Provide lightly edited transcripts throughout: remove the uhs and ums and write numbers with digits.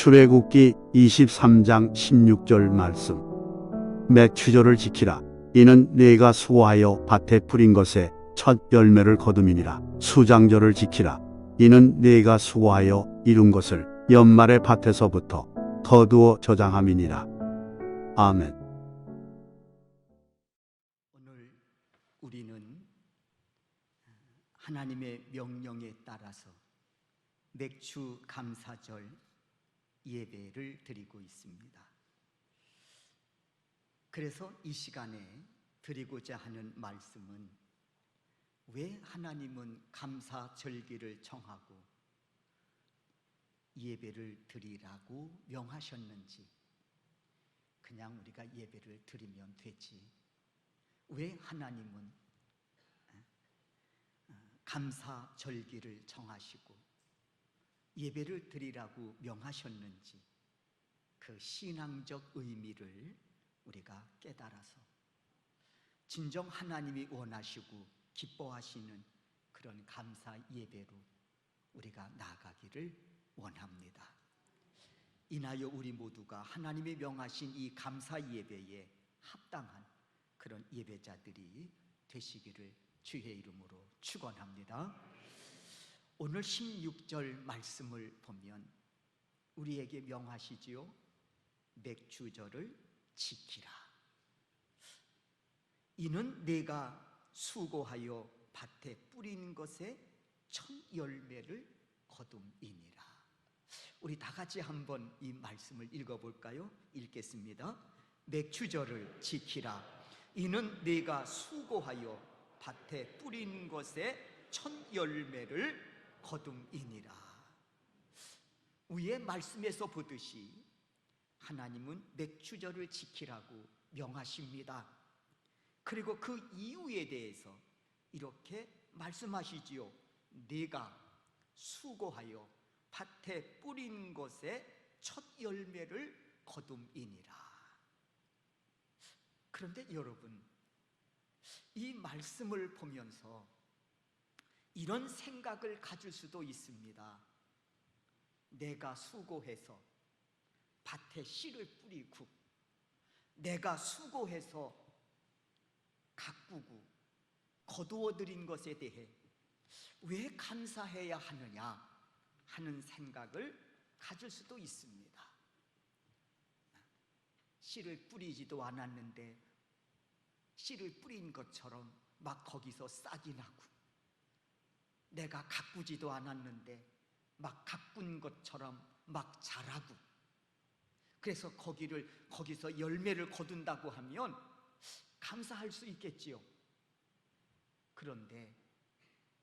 출애굽기 23장 16절 말씀. 맥추절을 지키라. 이는 네가 수고하여 밭에 뿌린 것에 첫 열매를 거둠이니라. 수장절을 지키라. 이는 네가 수고하여 이룬 것을 연말의 밭에서부터 거두어 저장함이니라. 아멘. 오늘 우리는 하나님의 명령에 따라서 맥주 감사절 예배를 드리고 있습니다. 그래서 이 시간에 드리고자 하는 말씀은 왜 하나님은 감사절기를 정하고 예배를 드리라고 명하셨는지, 그냥 우리가 예배를 드리면 되지 왜 하나님은 감사절기를 정하시고 예배를 드리라고 명하셨는지, 그 신앙적 의미를 우리가 깨달아서 진정 하나님이 원하시고 기뻐하시는 그런 감사 예배로 우리가 나아가기를 원합니다. 인하여 우리 모두가 하나님이 명하신 이 감사 예배에 합당한 그런 예배자들이 되시기를 주의 이름으로 축원합니다. 오늘 16절 말씀을 보면 우리에게 명하시지요. 맥주절을 지키라. 이는 내가 수고하여 밭에 뿌린 것에 첫 열매를 거둠이니라. 우리 다 같이 한번 이 말씀을 읽어볼까요? 읽겠습니다. 맥주절을 지키라. 이는 내가 수고하여 밭에 뿌린 것에 첫 열매를 거둠이니라. 위의 말씀에서 보듯이 하나님은 맥주절을 지키라고 명하십니다. 그리고 그 이유에 대해서 이렇게 말씀하시지요. 내가 수고하여 밭에 뿌린 것에 첫 열매를 거둠이니라. 그런데 여러분, 이 말씀을 보면서 이런 생각을 가질 수도 있습니다. 내가 수고해서 밭에 씨를 뿌리고 내가 수고해서 가꾸고 거두어 들인 것에 대해 왜 감사해야 하느냐 하는 생각을 가질 수도 있습니다. 씨를 뿌리지도 않았는데 씨를 뿌린 것처럼 막 거기서 싹이 나고, 내가 가꾸지도 않았는데 막 가꾼 것처럼 막 자라고, 그래서 거기서 열매를 거둔다고 하면 감사할 수 있겠지요. 그런데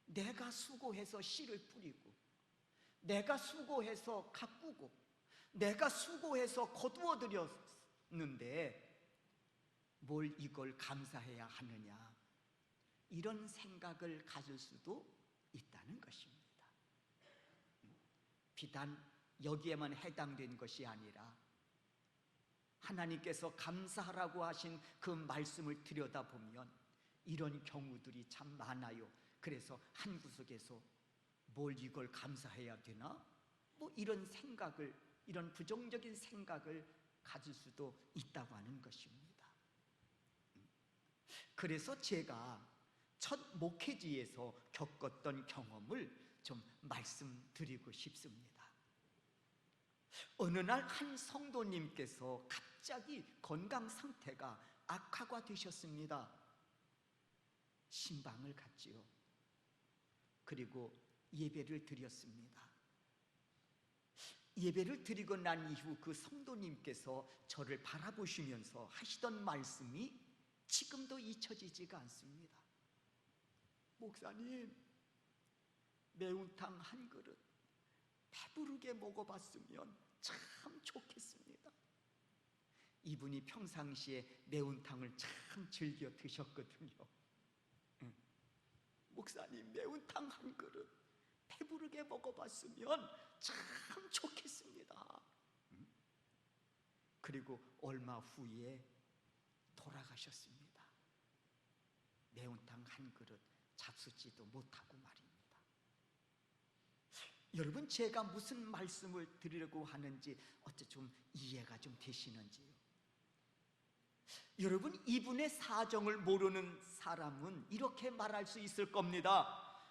내가 수고해서 씨를 뿌리고 내가 수고해서 가꾸고 내가 수고해서 거두어 들였는데 뭘 이걸 감사해야 하느냐, 이런 생각을 가질 수도 있다는 것입니다. 비단 여기에만 해당된 것이 아니라 하나님께서 감사하라고 하신 그 말씀을 들여다보면 이런 경우들이 참 많아요. 그래서 한 구석에서 뭘 이걸 감사해야 되나? 이런 생각을, 이런 부정적인 생각을 가질 수도 있다고 하는 것입니다. 그래서 제가 첫 목회지에서 겪었던 경험을 좀 말씀드리고 싶습니다. 어느 날 한 성도님께서 갑자기 건강 상태가 악화가 되셨습니다. 신방을 갔지요. 그리고 예배를 드렸습니다. 예배를 드리고 난 이후 그 성도님께서 저를 바라보시면서 하시던 말씀이 지금도 잊혀지지가 않습니다. 목사님, 매운탕 한 그릇 배부르게 먹어봤으면 참 좋겠습니다. 이분이 평상시에 매운탕을 참 즐겨 드셨거든요. 목사님, 매운탕 한 그릇 배부르게 먹어봤으면 참 좋겠습니다. 그리고 얼마 후에 돌아가셨습니다. 매운탕 한 그릇 잡수지도 못하고 말입니다. 여러분, 제가 무슨 말씀을 드리려고 하는지 어째 좀 이해가 좀 되시는지요? 여러분, 이분의 사정을 모르는 사람은 이렇게 말할 수 있을 겁니다.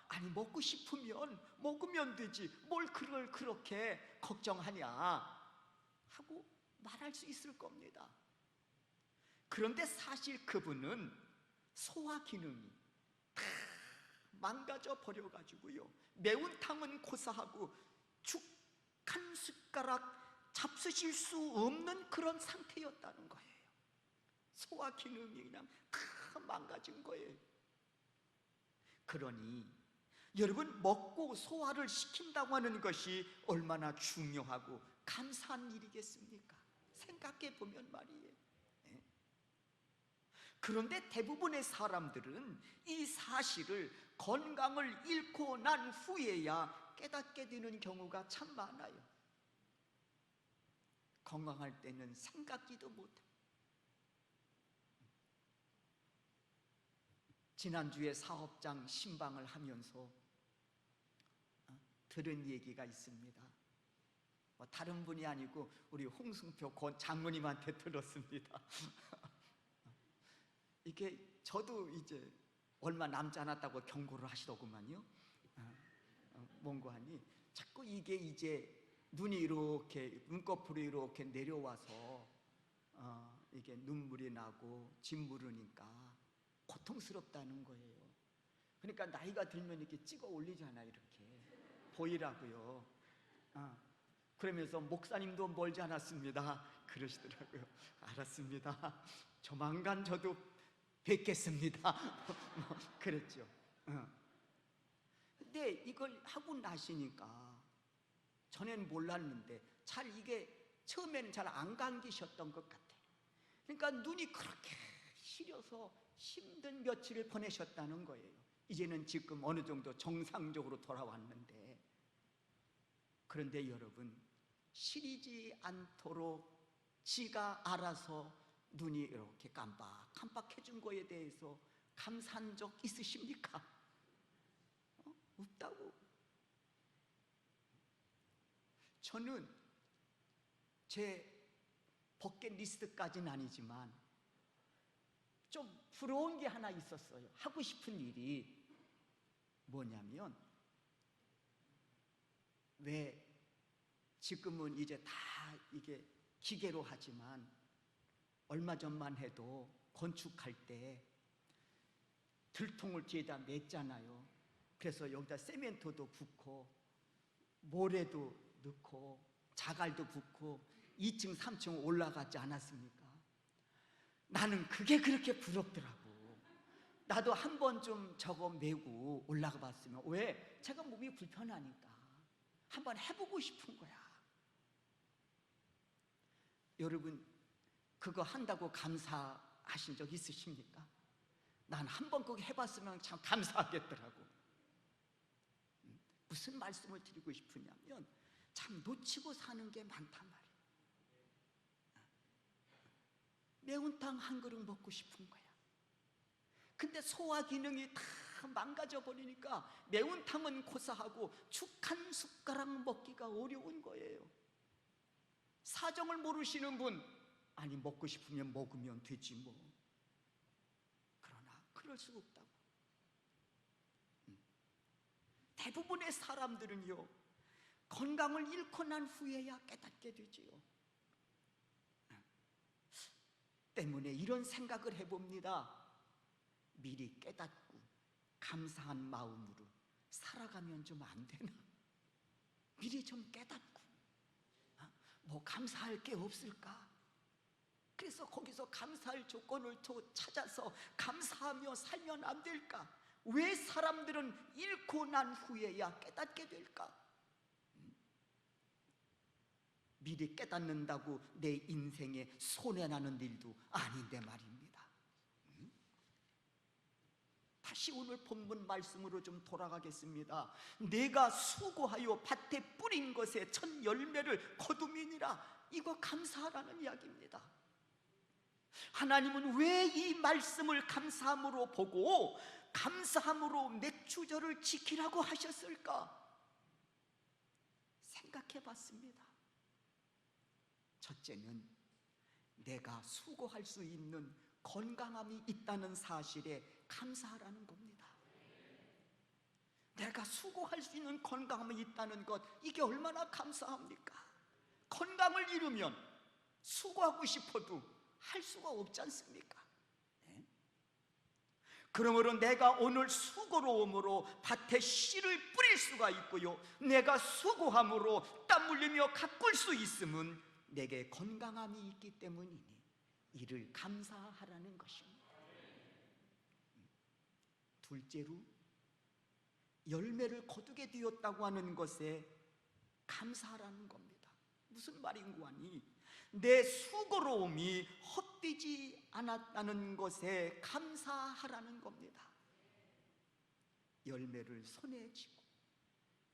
아니, 먹고 싶으면 먹으면 되지, 뭘 그걸 그렇게 걱정하냐 하고 말할 수 있을 겁니다. 그런데 사실 그분은 소화 기능이 다 망가져 버려가지고요, 매운탕은 고사하고 죽 한 숟가락 잡수실 수 없는 그런 상태였다는 거예요. 소화 기능이 그냥 다 망가진 거예요. 그러니 여러분, 먹고 소화를 시킨다고 하는 것이 얼마나 중요하고 감사한 일이겠습니까? 생각해 보면 말이에요. 네. 그런데 대부분의 사람들은 이 사실을 건강을 잃고 난 후에야 깨닫게 되는 경우가 참 많아요. 건강할 때는 생각지도 못해요. 지난주에 사업장 신방을 하면서 들은 얘기가 있습니다. 다른 분이 아니고 우리 홍승표 장모님한테 들었습니다. 이게 저도 이제 얼마 남지 않았다고 경고를 하시더구만요. 뭔고 하니 자꾸 이게 이제 눈이 이렇게 눈꺼풀이 이렇게 내려와서 이게 눈물이 나고 짓무르니까 고통스럽다는 거예요. 그러니까 나이가 들면 이렇게 찍어 올리잖아요. 이렇게 보이라고요. 그러면서 목사님도 멀지 않았습니다 그러시더라고요. 알았습니다. 조만간 저도 뵙겠습니다. 그랬죠. 근데 이걸 하고 나시니까, 전에는 몰랐는데 잘 이게 처음에는 잘 안 감기셨던 것 같아요. 그러니까 눈이 그렇게 시려서 힘든 며칠을 보내셨다는 거예요. 이제는 지금 어느 정도 정상적으로 돌아왔는데, 그런데 여러분, 시리지 않도록 지가 알아서 눈이 이렇게 깜빡깜빡해준 거에 대해서 감사한 적 있으십니까? 없다고. 저는 제 버킷리스트까지는 아니지만 좀 부러운 게 하나 있었어요. 하고 싶은 일이 뭐냐면, 왜 지금은 이제 다 이게 기계로 하지만 얼마 전만 해도 건축할 때 들통을 뒤에다 맸잖아요. 그래서 여기다 세멘토도 붓고 모래도 넣고 자갈도 붓고 2층 3층 올라가지 않았습니까? 나는 그게 그렇게 부럽더라고. 나도 한번 좀 저거 메고 올라가 봤으면, 왜? 제가 몸이 불편하니까 한번 해보고 싶은 거야. 여러분, 그거 한다고 감사하신 적 있으십니까? 난 한번 그거 해봤으면 참 감사하겠더라고. 무슨 말씀을 드리고 싶으냐면, 참 놓치고 사는 게 많단 말이에요. 매운탕 한 그릇 먹고 싶은 거야. 근데 소화 기능이 다 망가져 버리니까 매운탕은 고사하고 죽 한 숟가락 먹기가 어려운 거예요. 사정을 모르시는 분, 아니 먹고 싶으면 먹으면 되지 뭐. 그러나 그럴 수 없다고. 대부분의 사람들은요, 건강을 잃고 난 후에야 깨닫게 되지요. 때문에 이런 생각을 해봅니다. 미리 깨닫고 감사한 마음으로 살아가면 좀 안 되나? 미리 좀 깨닫고 뭐 감사할 게 없을까? 그래서 거기서 감사할 조건을 찾아서 감사하며 살면 안 될까? 왜 사람들은 잃고 난 후에야 깨닫게 될까? 미리 깨닫는다고 내 인생에 손해나는 일도 아닌데 말입니다. 다시 오늘 본문 말씀으로 좀 돌아가겠습니다. 내가 수고하여 밭에 뿌린 것에 첫 열매를 거두미니라. 이거 감사하라는 이야기입니다. 하나님은 왜 이 말씀을 감사함으로 보고 감사함으로 맥주절을 지키라고 하셨을까? 생각해 봤습니다. 첫째는 내가 수고할 수 있는 건강함이 있다는 사실에 감사하라는 겁니다. 내가 수고할 수 있는 건강함이 있다는 것, 이게 얼마나 감사합니까? 건강을 잃으면 수고하고 싶어도 할 수가 없지 않습니까? 네? 그러므로 내가 오늘 수고로움으로 밭에 씨를 뿌릴 수가 있고요, 내가 수고함으로 땀 흘리며 가꿀 수 있음은 내게 건강함이 있기 때문이니 이를 감사하라는 것입니다. 둘째로, 열매를 거두게 되었다고 하는 것에 감사하라는 겁니다. 무슨 말인고 하니, 내 수고로움이 헛되지 않았다는 것에 감사하라는 겁니다. 열매를 손에 쥐고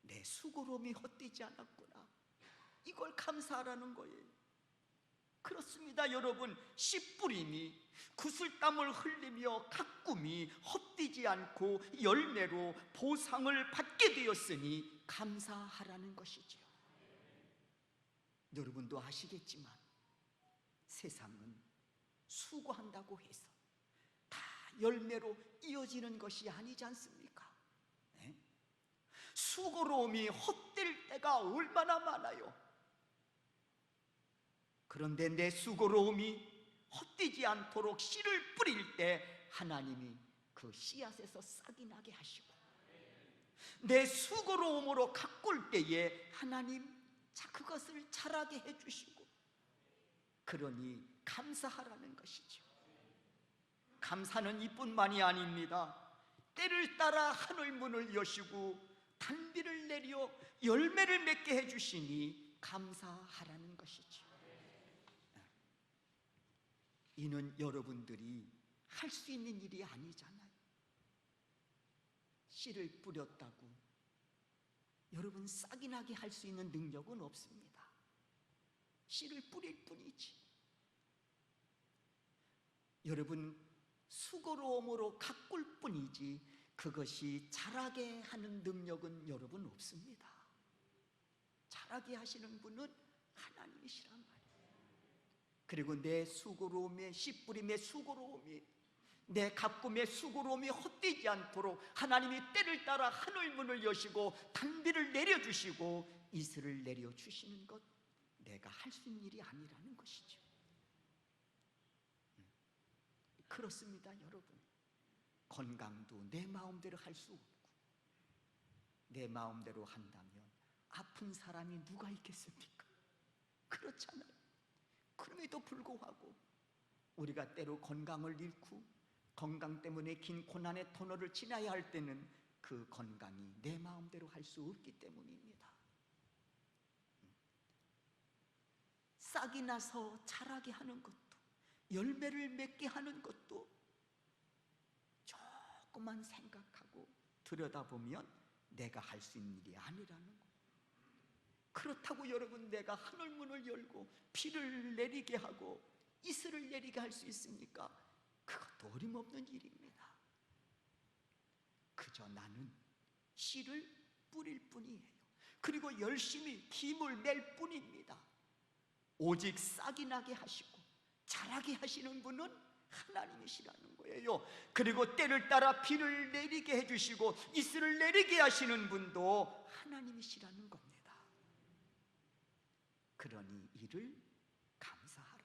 내 수고로움이 헛되지 않았구나, 이걸 감사하라는 거예요. 그렇습니다, 여러분. 씨 뿌림이, 구슬땀을 흘리며 가꿈이 헛되지 않고 열매로 보상을 받게 되었으니 감사하라는 것이지요. 여러분도 아시겠지만 세상은 수고한다고 해서 다 열매로 이어지는 것이 아니지 않습니까? 네? 수고로움이 헛될 때가 얼마나 많아요. 그런데 내 수고로움이 헛되지 않도록 씨를 뿌릴 때 하나님이 그 씨앗에서 싹이 나게 하시고, 내 수고로움으로 가꿀 때에 하나님 그것을 자라게 해주시고, 그러니 감사하라는 것이죠. 감사는 이뿐만이 아닙니다. 때를 따라 하늘 문을 여시고 단비를 내려 열매를 맺게 해주시니 감사하라는 것이죠. 이는 여러분들이 할 수 있는 일이 아니잖아요. 씨를 뿌렸다고 여러분 싹이 나게 할 수 있는 능력은 없습니다. 씨를 뿌릴 뿐이지. 여러분 수고로움으로 가꿀 뿐이지 그것이 자라게 하는 능력은 여러분 없습니다. 자라게 하시는 분은 하나님이시란 말이에요. 그리고 내 수고로움의, 씨 뿌림의 수고로움이, 내 가꿈의 수고로움이 헛되지 않도록 하나님이 때를 따라 하늘 문을 여시고 단비를 내려주시고 이슬을 내려주시는 것, 내가 할 수 있는 일이 아니라는 것이죠. 그렇습니다, 여러분. 건강도 내 마음대로 할 수 없고, 내 마음대로 한다면 아픈 사람이 누가 있겠습니까? 그렇잖아요. 그럼에도 불구하고 우리가 때로 건강을 잃고 건강 때문에 긴 고난의 터널을 지나야 할 때는 그 건강이 내 마음대로 할 수 없기 때문입니다. 싹이 나서 자라게 하는 것도, 열매를 맺게 하는 것도 조금만 생각하고 들여다보면 내가 할 수 있는 일이 아니라는 거예요. 그렇다고 여러분 내가 하늘문을 열고 비를 내리게 하고 이슬을 내리게 할 수 있습니까? 그것도 어림없는 일입니다. 그저 나는 씨를 뿌릴 뿐이에요. 그리고 열심히 김을 낼 뿐입니다. 오직 싹이 나게 하시고 자라게 하시는 분은 하나님이시라는 거예요. 그리고 때를 따라 비를 내리게 해주시고 이슬을 내리게 하시는 분도 하나님이시라는 겁니다. 그러니 이를 감사하라.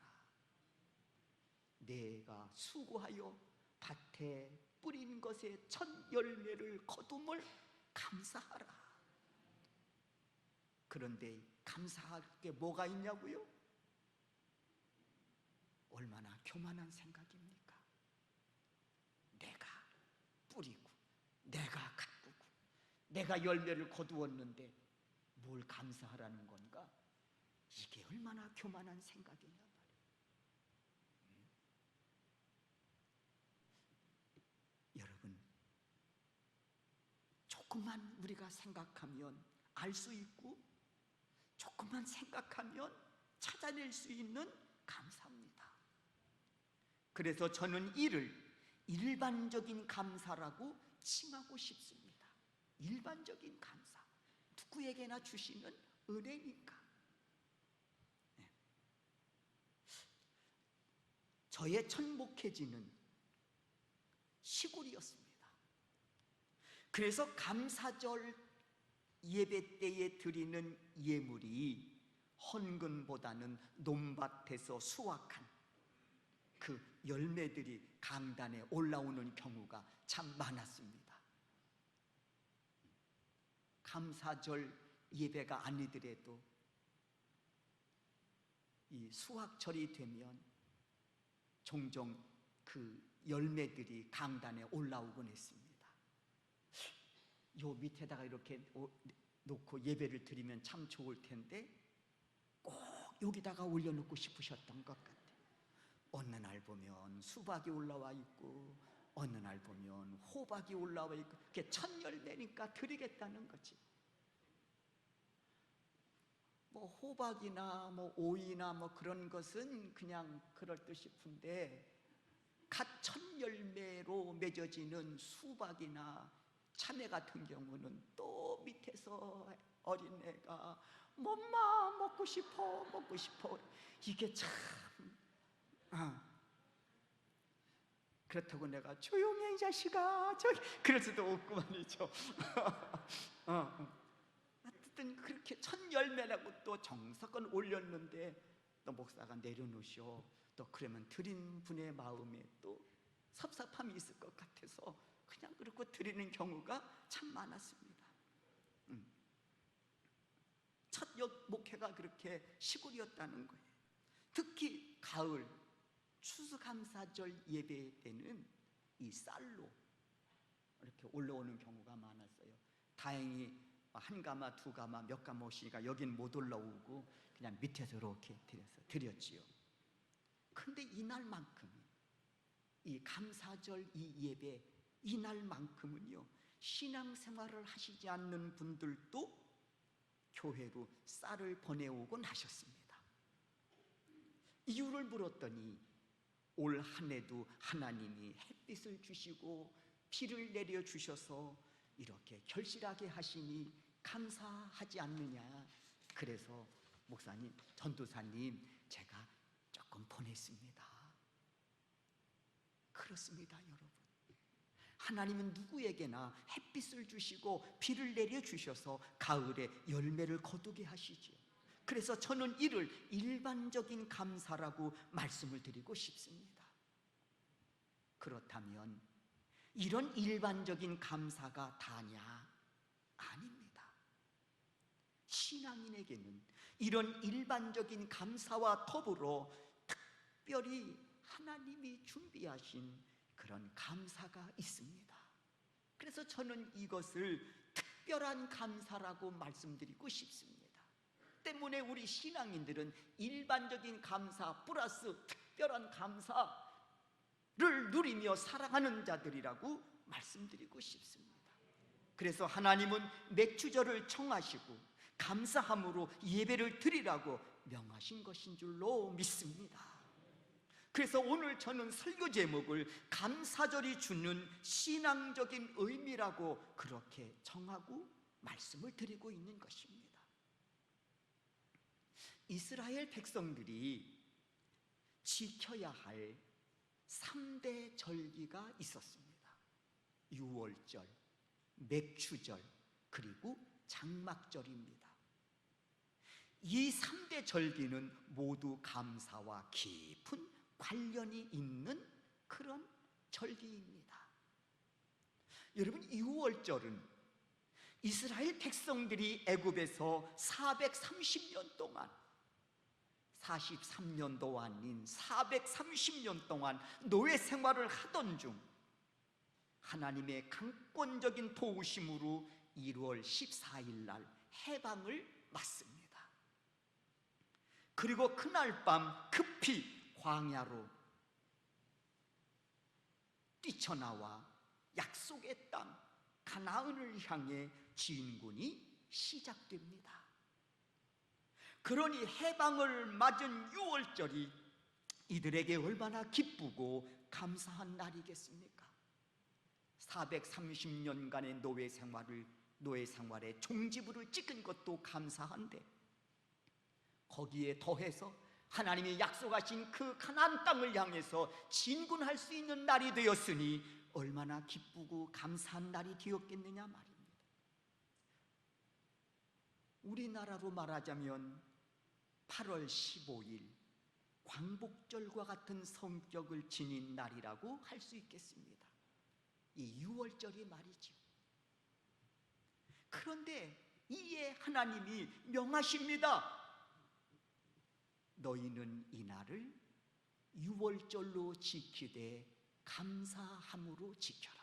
내가 수고하여 밭에 뿌린 것의 첫 열매를 거둠을 감사하라. 그런데 감사할 게 뭐가 있냐고요? 얼마나 교만한 생각입니까? 내가 뿌리고 내가 가꾸고 내가 열매를 거두었는데 뭘 감사하라는 건가? 이게 얼마나 교만한 생각이냐 말이에요. 여러분, 조금만 우리가 생각하면 알 수 있고 조금만 생각하면 찾아낼 수 있는 감사입니다. 그래서 저는 이를 일반적인 감사라고 칭하고 싶습니다. 일반적인 감사, 누구에게나 주시는 은혜니까. 네. 저의 첫 목회지는 시골이었습니다. 그래서 감사절 예배 때에 드리는 예물이 헌금보다는 논밭에서 수확한 그 열매들이 강단에 올라오는 경우가 참 많았습니다. 감사절 예배가 아니더라도 이 수확철이 되면 종종 그 열매들이 강단에 올라오곤 했습니다. 요 밑에다가 이렇게 놓고 예배를 드리면 참 좋을 텐데 꼭 여기다가 올려놓고 싶으셨던 것 같아요. 어느 날 보면 수박이 올라와 있고 어느 날 보면 호박이 올라와 있고, 그게 첫 열매니까 드리겠다는 거지. 뭐 호박이나 뭐 오이나 뭐 그런 것은 그냥 그럴듯 싶은데 갓 첫 열매로 맺어지는 수박이나 참외 같은 경우는 또 밑에서 어린애가 엄마 먹고 싶어 먹고 싶어, 이게 참 그렇다고 내가 조용히 해 이 자식아 저기 그럴 수도 없고 말이죠. 어쨌든 그렇게 첫 열매라고 또 정석은 올렸는데 또 목사가 내려놓으셔. 또 그러면 드린 분의 마음에 또 섭섭함이 있을 것 같아서 그냥 그렇고 드리는 경우가 참 많았습니다. 첫 목회가 그렇게 시골이었다는 거예요. 특히 가을 추수감사절 예배 때는 이 쌀로 이렇게 올라오는 경우가 많았어요. 다행히 한 가마 두 가마 몇 가마 오시니까 여긴 못 올라오고 그냥 밑에서 이렇게 드렸지요. 근데 이날만큼 이 감사절 이 예배 이날만큼은요, 신앙생활을 하시지 않는 분들도 교회로 쌀을 보내오곤 하셨습니다. 이유를 물었더니 올 한 해도 하나님이 햇빛을 주시고 비를 내려 주셔서 이렇게 결실하게 하시니 감사하지 않느냐. 그래서 목사님, 전도사님, 제가 조금 보냈습니다. 그렇습니다, 여러분. 하나님은 누구에게나 햇빛을 주시고 비를 내려 주셔서 가을에 열매를 거두게 하시죠. 그래서 저는 이를 일반적인 감사라고 말씀을 드리고 싶습니다. 그렇다면 이런 일반적인 감사가 다냐? 아닙니다. 신앙인에게는 이런 일반적인 감사와 더불어 특별히 하나님이 준비하신 그런 감사가 있습니다. 그래서 저는 이것을 특별한 감사라고 말씀드리고 싶습니다. 때문에 우리 신앙인들은 일반적인 감사 플러스 특별한 감사를 누리며 살아가는 자들이라고 말씀드리고 싶습니다. 그래서 하나님은 맥추절을 청하시고 감사함으로 예배를 드리라고 명하신 것인 줄로 믿습니다. 그래서 오늘 저는 설교 제목을 감사절이 주는 신앙적인 의미라고 그렇게 정하고 말씀을 드리고 있는 것입니다. 이스라엘 백성들이 지켜야 할 3대 절기가 있었습니다. 유월절, 맥추절, 그리고 장막절입니다. 이 3대 절기는 모두 감사와 깊은 관련이 있는 그런 절기입니다. 여러분, 유월절은 이스라엘 백성들이 애굽에서 430년 동안 43년도 아닌 430년 동안 노예 생활을 하던 중 하나님의 강권적인 도우심으로 1월 14일 날 해방을 맞습니다. 그리고 그날 밤 급히 광야로 뛰쳐나와 약속의 땅 가나안을 향해 진군이 시작됩니다. 그러니 해방을 맞은 유월절이 이들에게 얼마나 기쁘고 감사한 날이겠습니까? 430년간의 노예 생활에 종지부를 찍은 것도 감사한데 거기에 더해서 하나님이 약속하신 그 가나안 땅을 향해서 진군할 수 있는 날이 되었으니 얼마나 기쁘고 감사한 날이 되었겠느냐 말입니다. 우리나라로 말하자면 8월 15일 광복절과 같은 성격을 지닌 날이라고 할 수 있겠습니다. 이 6월절이 말이죠. 그런데 이에 하나님이 명하십니다. 너희는 이 날을 6월절로 지키되 감사함으로 지켜라.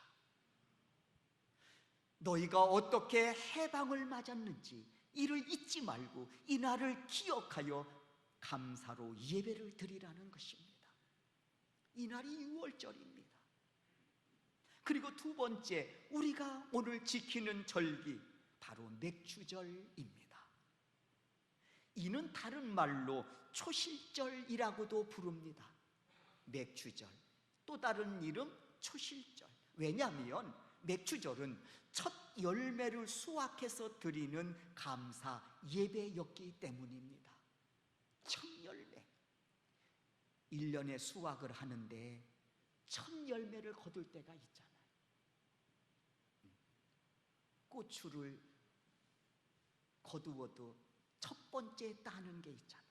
너희가 어떻게 해방을 맞았는지 이를 잊지 말고 이 날을 기억하여 감사로 예배를 드리라는 것입니다. 이 날이 6월절입니다. 그리고 두 번째, 우리가 오늘 지키는 절기 바로 맥추절입니다. 이는 다른 말로 초실절이라고도 부릅니다. 맥추절, 또 다른 이름 초실절. 왜냐하면 맥추절은 첫 열매를 수확해서 드리는 감사 예배였기 때문입니다. 첫 열매, 1년에 수확을 하는데 첫 열매를 거둘 때가 있잖아요. 고추를 거두어도 첫 번째 따는 게 있잖아요.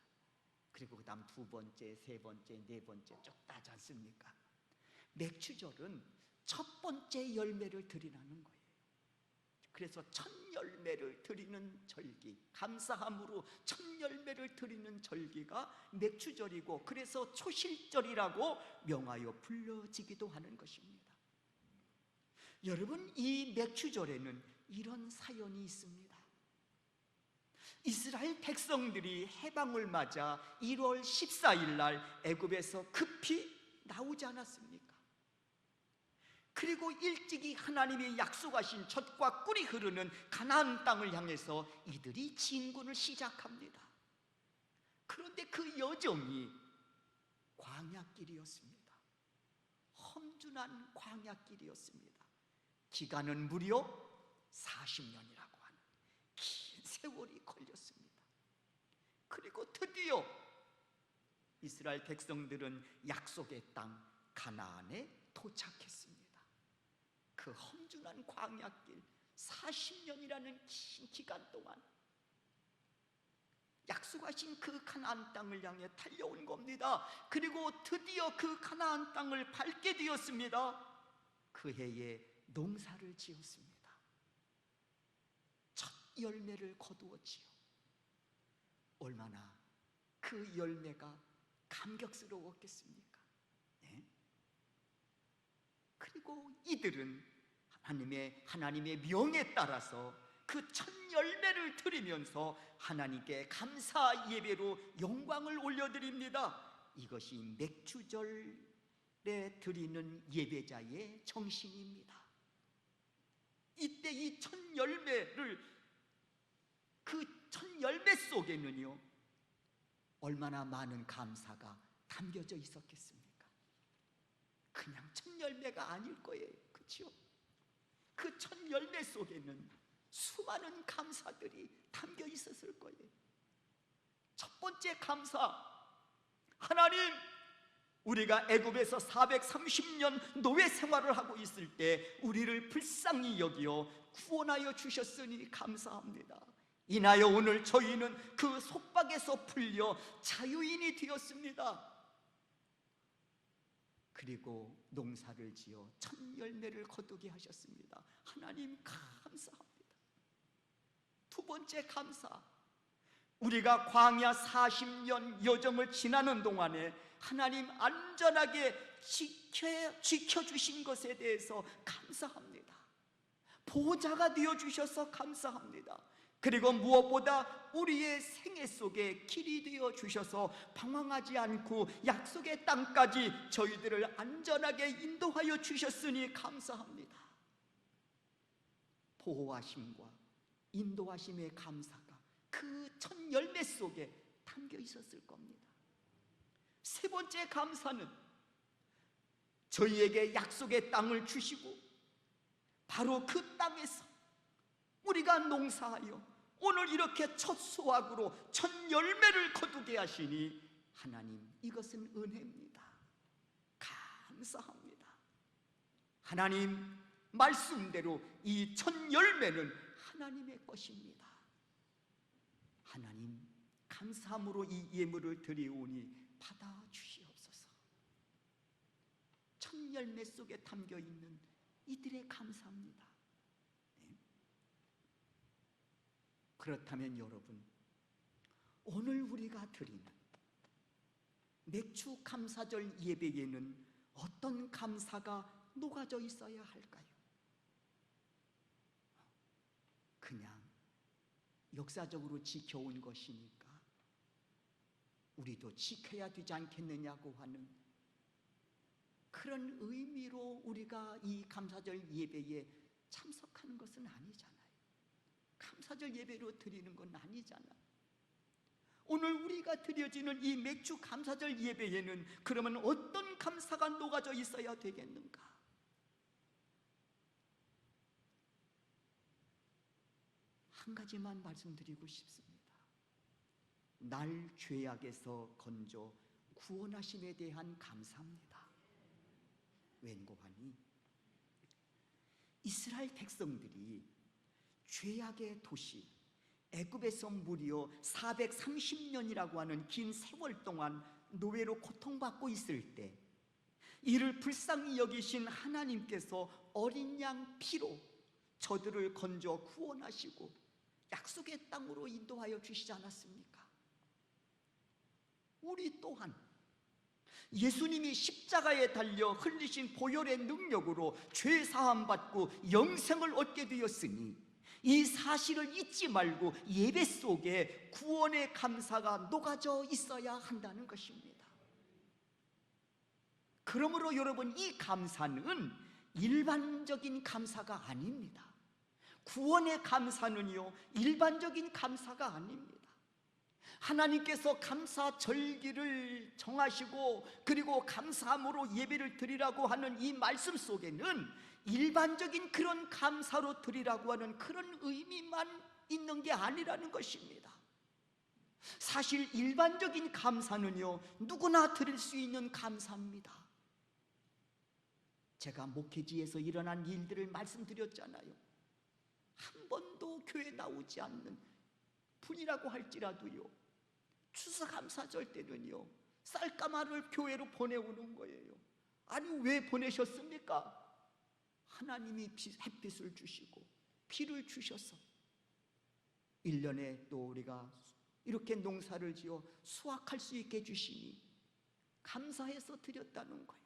그리고 그 다음 두 번째, 세 번째, 네 번째 쭉 따지 않습니까? 맥추절은 첫 번째 열매를 드리라는 거예요. 그래서 첫 열매를 드리는 절기, 감사함으로 첫 열매를 드리는 절기가 맥추절이고, 그래서 초실절이라고 명하여 불려지기도 하는 것입니다. 여러분, 이 맥추절에는 이런 사연이 있습니다. 이스라엘 백성들이 해방을 맞아 1월 14일 날 애굽에서 급히 나오지 않았습니까? 그리고 일찍이 하나님이 약속하신 젖과 꿀이 흐르는 가나안 땅을 향해서 이들이 진군을 시작합니다. 그런데 그 여정이 광야길이었습니다. 험준한 광야길이었습니다. 기간은 무려 40년이라고 하는 긴 세월이 걸렸습니다. 그리고 드디어 이스라엘 백성들은 약속의 땅 가나안에 도착했습니다. 그 험준한 광야길 40년이라는 긴 기간 동안 약속하신 그 가나안 땅을 향해 달려온 겁니다. 그리고 드디어 그 가나안 땅을 밟게 되었습니다. 그 해에 농사를 지었습니다. 첫 열매를 거두었지요. 얼마나 그 열매가 감격스러웠겠습니까? 네? 그리고 이들은 하나님의 명에 따라서 그 첫 열매를 드리면서 하나님께 감사 예배로 영광을 올려드립니다. 이것이 맥추절에 드리는 예배자의 정신입니다. 이때 이 첫 열매를, 그 첫 열매 속에는요 얼마나 많은 감사가 담겨져 있었겠습니까? 그냥 첫 열매가 아닐 거예요. 그렇죠? 그 첫 열매 속에는 수많은 감사들이 담겨 있었을 거예요. 첫 번째 감사, 하나님, 우리가 애굽에서 430년 노예 생활을 하고 있을 때 우리를 불쌍히 여기어 구원하여 주셨으니 감사합니다. 이나여 오늘 저희는 그 속박에서 풀려 자유인이 되었습니다. 그리고 농사를 지어 첫 열매를 거두게 하셨습니다. 하나님 감사합니다. 두 번째 감사, 우리가 광야 40년 여정을 지나는 동안에 하나님 안전하게 지켜주신 것에 대해서 감사합니다. 보호자가 되어주셔서 감사합니다. 그리고 무엇보다 우리의 생애 속에 길이 되어 주셔서 방황하지 않고 약속의 땅까지 저희들을 안전하게 인도하여 주셨으니 감사합니다. 보호하심과 인도하심의 감사가 그 첫 열매 속에 담겨 있었을 겁니다. 세 번째 감사는 저희에게 약속의 땅을 주시고 바로 그 땅에서 우리가 농사하여 오늘 이렇게 첫 수확으로 첫 열매를 거두게 하시니 하나님, 이것은 은혜입니다. 감사합니다. 하나님 말씀대로 이 첫 열매는 하나님의 것입니다. 하나님, 감사함으로 이 예물을 드리오니 받아주시옵소서. 첫 열매 속에 담겨있는 이들의 감사합니다. 네. 그렇다면 여러분, 오늘 우리가 드리는 맥주 감사절 예배에는 어떤 감사가 녹아져 있어야 할까요? 그냥 역사적으로 지켜온 것이니까 우리도 지켜야 되지 않겠느냐고 하는 그런 의미로 우리가 이 감사절 예배에 참석하는 것은 아니잖아요. 감사절 예배로 드리는 건 아니잖아요. 오늘 우리가 드려지는 이 맥주 감사절 예배에는 그러면 어떤 감사가 녹아져 있어야 되겠는가? 한 가지만 말씀드리고 싶습니다. 날 죄악에서 건져 구원하심에 대한 감사합니다. 왠고하니 이스라엘 백성들이 죄악의 도시 애굽에서 무려 430년이라고 하는 긴 세월 동안 노예로 고통받고 있을 때 이를 불쌍히 여기신 하나님께서 어린 양 피로 저들을 건져 구원하시고 약속의 땅으로 인도하여 주시지 않았습니까? 우리 또한 예수님이 십자가에 달려 흘리신 보혈의 능력으로 죄 사함 받고 영생을 얻게 되었으니 이 사실을 잊지 말고 예배 속에 구원의 감사가 녹아져 있어야 한다는 것입니다. 그러므로 여러분, 이 감사는 일반적인 감사가 아닙니다. 구원의 감사는요, 일반적인 감사가 아닙니다. 하나님께서 감사절기를 정하시고 그리고 감사함으로 예배를 드리라고 하는 이 말씀 속에는 일반적인 그런 감사로 드리라고 하는 그런 의미만 있는 게 아니라는 것입니다. 사실 일반적인 감사는요, 누구나 드릴 수 있는 감사입니다. 제가 목회지에서 일어난 일들을 말씀드렸잖아요. 한 번도 교회 나오지 않는 분이라고 할지라도요, 추수감사절 때는요 쌀가마를 교회로 보내오는 거예요. 아니, 왜 보내셨습니까? 하나님이 햇빛을 주시고 비를 주셔서 1년에 또 우리가 이렇게 농사를 지어 수확할 수 있게 해주시니 감사해서 드렸다는 거예요.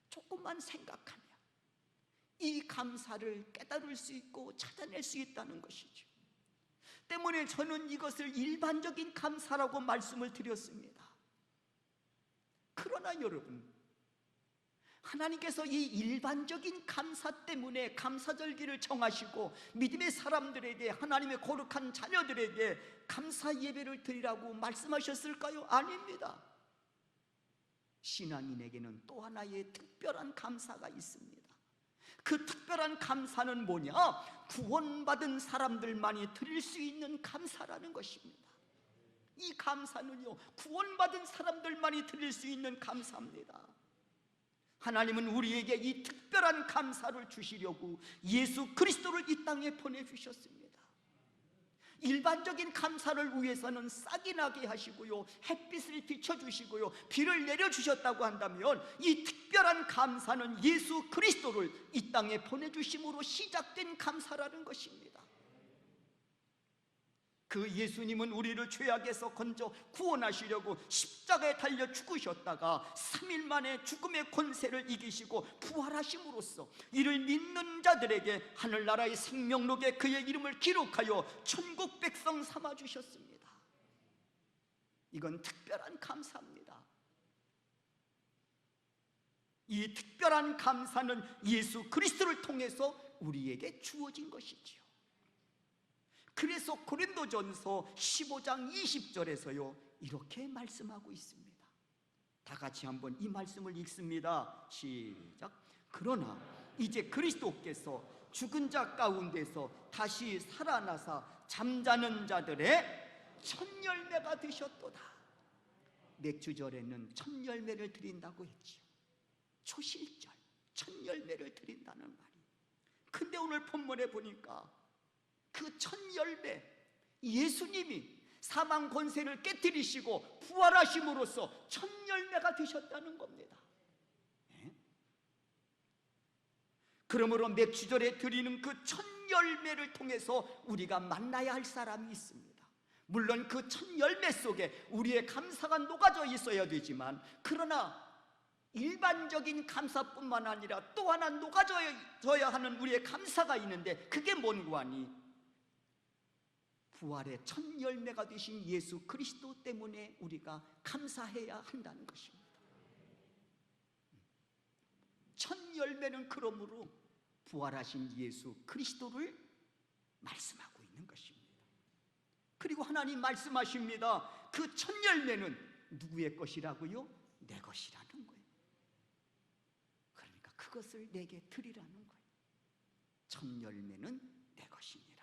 조금만 생각하면 이 감사를 깨달을 수 있고 찾아낼 수 있다는 것이죠. 때문에 저는 이것을 일반적인 감사라고 말씀을 드렸습니다. 그러나 여러분, 하나님께서 이 일반적인 감사 때문에 감사절기를 정하시고 믿음의 사람들에게, 하나님의 거룩한 자녀들에게 감사 예배를 드리라고 말씀하셨을까요? 아닙니다. 신앙인에게는 또 하나의 특별한 감사가 있습니다. 그 특별한 감사는 뭐냐? 구원받은 사람들만이 드릴 수 있는 감사라는 것입니다. 이 감사는요, 구원받은 사람들만이 드릴 수 있는 감사입니다. 하나님은 우리에게 이 특별한 감사를 주시려고 예수 그리스도를 이 땅에 보내주셨습니다. 일반적인 감사를 위해서는 싹이 나게 하시고요, 햇빛을 비춰주시고요, 비를 내려주셨다고 한다면 이 특별한 감사는 예수 그리스도를 이 땅에 보내주심으로 시작된 감사라는 것입니다. 그 예수님은 우리를 죄악에서 건져 구원하시려고 십자가에 달려 죽으셨다가 3일 만에 죽음의 권세를 이기시고 부활하심으로써 이를 믿는 자들에게 하늘나라의 생명록에 그의 이름을 기록하여 천국 백성 삼아주셨습니다. 이건 특별한 감사입니다. 이 특별한 감사는 예수 그리스도를 통해서 우리에게 주어진 것이지요. 그래서 고린도전서 15장 20절에서요 이렇게 말씀하고 있습니다. 다 같이 한번 이 말씀을 읽습니다. 시작. 그러나 이제 그리스도께서 죽은 자 가운데서 다시 살아나사 잠자는 자들의 첫 열매가 되셨도다. 맥주절에는 첫 열매를 드린다고 했지요. 초실절 첫 열매를 드린다는 말이. 근데 오늘 본문에 보니까 그 첫 열매, 예수님이 사망 권세를 깨뜨리시고 부활하심으로써 첫 열매가 되셨다는 겁니다. 예? 그러므로 맥주절에 드리는 그 첫 열매를 통해서 우리가 만나야 할 사람이 있습니다. 물론 그 첫 열매 속에 우리의 감사가 녹아져 있어야 되지만, 그러나 일반적인 감사뿐만 아니라 또 하나 녹아져야 하는 우리의 감사가 있는데, 그게 뭔고 하니 부활의 첫 열매가 되신 예수 그리스도 때문에 우리가 감사해야 한다는 것입니다. 첫 열매는 그러므로 부활하신 예수 그리스도를 말씀하고 있는 것입니다. 그리고 하나님 말씀하십니다. 그 첫 열매는 누구의 것이라고요? 내 것이라는 거예요. 그러니까 그것을 내게 드리라는 거예요. 첫 열매는 내 것이니라.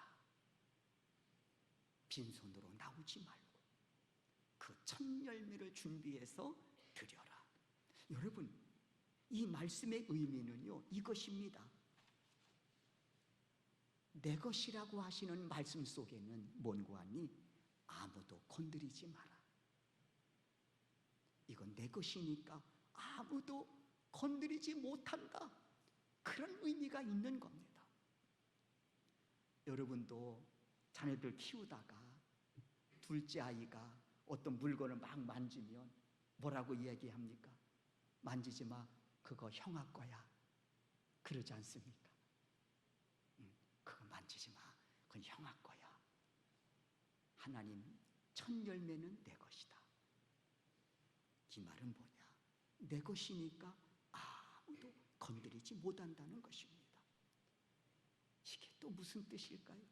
빈손으로 나오지 말고 그 첫 열매를 준비해서 드려라. 여러분, 이 말씀의 의미는요, 이것입니다. 내 것이라고 하시는 말씀 속에는 뭔고 하니 아무도 건드리지 마라. 이건 내 것이니까 아무도 건드리지 못한다, 그런 의미가 있는 겁니다. 여러분도 자녀들 키우다가 둘째 아이가 어떤 물건을 막 만지면 뭐라고 이야기합니까? 만지지 마, 그거 형아 거야, 그러지 않습니까? 그거 만지지 마, 그건 형아 거야. 하나님, 첫 열매는 내 것이다. 이 말은 뭐냐? 내 것이니까 아무도 건드리지 못한다는 것입니다. 이게 또 무슨 뜻일까요?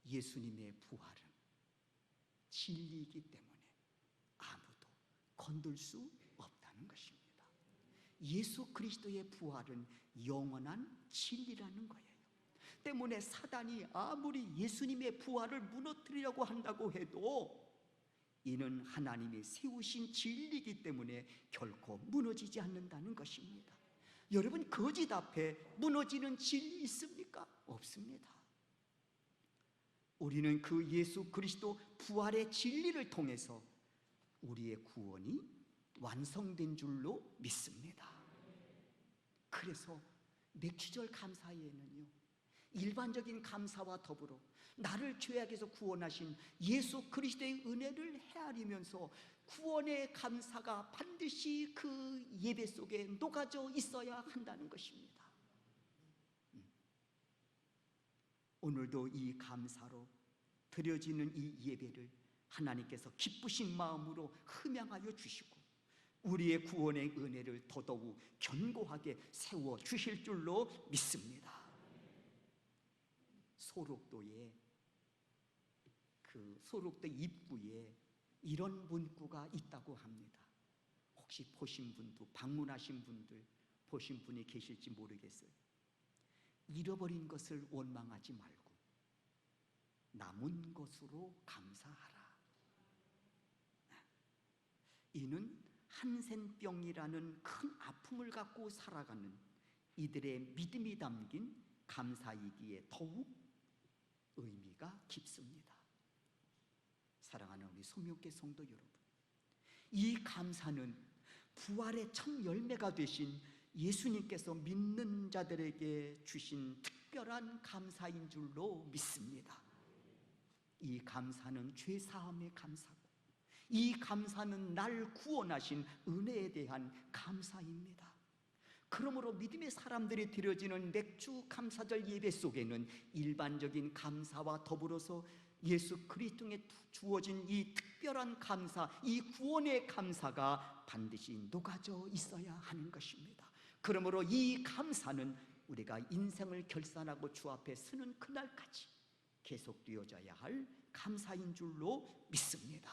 예수님의 부활은 진리이기 때문에 아무도 건들 수 없다는 것입니다. 예수 그리스도의 부활은 영원한 진리라는 거예요. 때문에 사단이 아무리 예수님의 부활을 무너뜨리려고 한다고 해도 이는 하나님이 세우신 진리이기 때문에 결코 무너지지 않는다는 것입니다. 여러분, 거짓 앞에 무너지는 진리 있습니까? 없습니다. 우리는 그 예수 그리스도 부활의 진리를 통해서 우리의 구원이 완성된 줄로 믿습니다. 그래서 맥주절 감사회에는요, 일반적인 감사와 더불어 나를 죄악에서 구원하신 예수 그리스도의 은혜를 헤아리면서 구원의 감사가 반드시 그 예배 속에 녹아져 있어야 한다는 것입니다. 오늘도 이 감사로 드려지는 이 예배를 하나님께서 기쁘신 마음으로 흠양하여 주시고 우리의 구원의 은혜를 더더욱 견고하게 세워 주실 줄로 믿습니다. 소록도에, 그 소록도 입구에 이런 문구가 있다고 합니다. 혹시 보신 분도, 방문하신 분들 보신 분이 계실지 모르겠어요. 잃어버린 것을 원망하지 말고 남은 것으로 감사하라. 이는 한센병이라는 큰 아픔을 갖고 살아가는 이들의 믿음이 담긴 감사이기에 더욱 의미가 깊습니다. 사랑하는 우리 소명교 성도 여러분, 이 감사는 부활의 첫 열매가 되신 예수님께서 믿는 자들에게 주신 특별한 감사인 줄로 믿습니다. 이 감사는 죄사함의 감사고, 이 감사는 날 구원하신 은혜에 대한 감사입니다. 그러므로 믿음의 사람들이 드려지는 맥주 감사절 예배 속에는 일반적인 감사와 더불어서 예수 그리스도에 주어진 이 특별한 감사, 이 구원의 감사가 반드시 녹아져 있어야 하는 것입니다. 그러므로 이 감사는 우리가 인생을 결산하고 주 앞에 서는 그날까지 계속되어져야 할 감사인 줄로 믿습니다.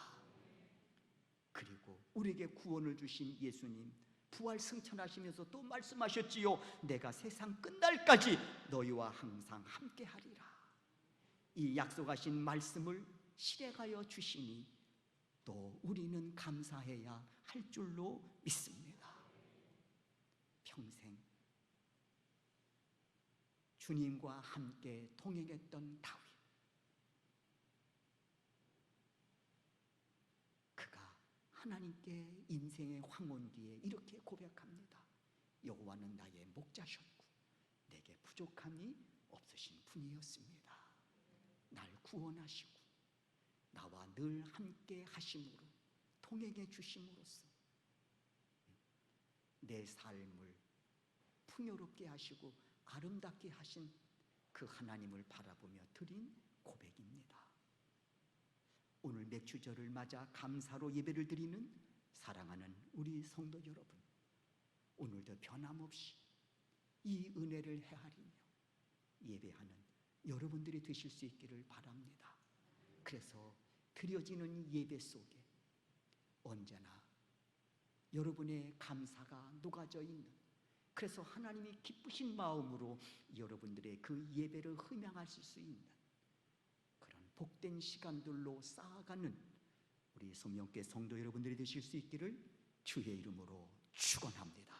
그리고 우리에게 구원을 주신 예수님, 부활 승천하시면서 또 말씀하셨지요. 내가 세상 끝날까지 너희와 항상 함께하리라. 이 약속하신 말씀을 실행하여 주시니 또 우리는 감사해야 할 줄로 믿습니다. 평생 주님과 함께 동행했던 다윗, 그가 하나님께 인생의 황혼기에 이렇게 고백합니다. 여호와는 나의 목자셨고 내게 부족함이 없으신 분이었습니다. 날 구원하시고 나와 늘 함께 하심으로, 동행해 주심으로써 내 삶을 풍요롭게 하시고 아름답게 하신 그 하나님을 바라보며 드린 고백입니다. 오늘 맥주절을 맞아 감사로 예배를 드리는 사랑하는 우리 성도 여러분, 오늘도 변함없이 이 은혜를 헤아리며 예배하는 여러분들이 되실 수 있기를 바랍니다. 그래서 드려지는 예배 속에 언제나 여러분의 감사가 녹아져 있는, 그래서 하나님이 기쁘신 마음으로 여러분들의 그 예배를 흠양하실 수 있는 그런 복된 시간들로 쌓아가는 우리 성령께 성도 여러분들이 되실 수 있기를 주의 이름으로 축원합니다.